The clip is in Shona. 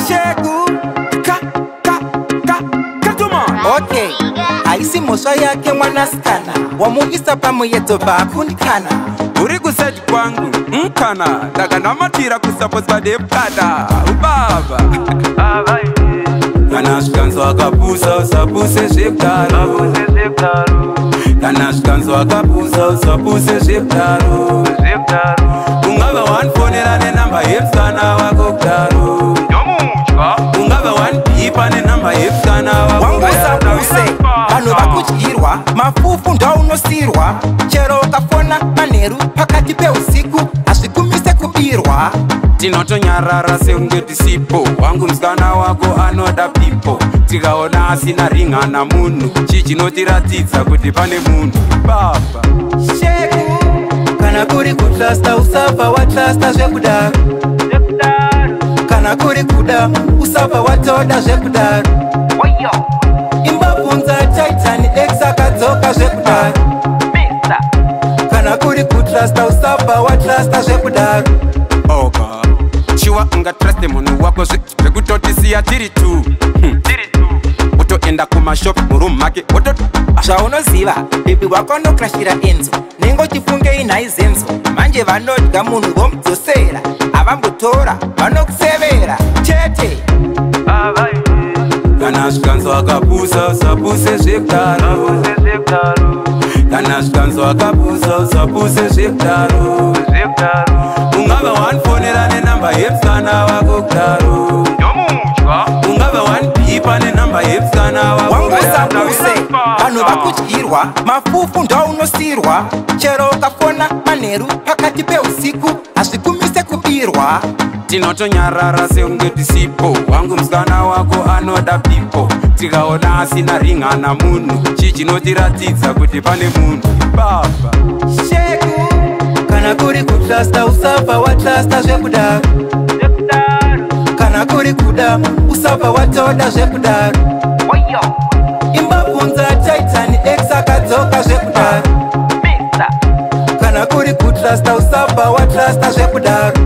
Shegu katuma. Okay, haisi moswa yake mwanasikana wamuisa pamuyeto bakundikana. Uri kuseji kwangu mkana ndakanamatira kusapozwa depkada ubaba kana shikanzo akapusa usapuse zvekudaro kana shikanzo akapusa usapuse zvekudaro ungava wanfonera nenamba yepsana wako kudaro ungava wandipa nenamba yepsana wako wangusapuse vanhu vakudyirwa mafufu ndaunosirwa chero ukafona manheru pakati peusiku hazvikumise kubirwa tinotonyarara seunge tisipo wangu musikana wako anoda pipo tikaona asina ringana munhu chichinotiratidza kuti pane munhu baba Shegu kana kuri kutrasta usabva watrasta zvekudaro kana kuri kuda usabva watoda zvekudaro imbabvunza Titan X akadzoka zvekudaro kana kuri kutrasta usabva watrasta zvekudaro oka chiwa ungatraste munhu wako zvekutotisiya tiri tu utoenda kumashop murumu make zvaunoziva bebi wako nokrashira enzo nengochifungei nhai zenzo manje vanodya munhu vomudzosera havambotora vanokusevera chete kana zvikanzo akapusa usapuse zvekudaro kana zvikanzo akapusa usapuse zvekudaro ungava wanfonera nenamba yepsana wako kudaro ungava wandipa nenamba yepsana wako wangusapuse vanhu vakudyirwa mafufu ndaunosirwa chero ukafona manheru pakati peusiku hazvikumise kubirwa tinotonyarara seunge tisipo wangu musikana wako anoda pipo tikaona asina ringana munhu chichinotiratidza kuti pane munhu baba Shegu kana kuri kutrasta usabva watrasta zvekudaro kana kuri kuda usabva watoda zvekudaro imbabvunza Titan X akadzoka zvekudaro kana kuri kutrasta usabva watrasta zvekudaro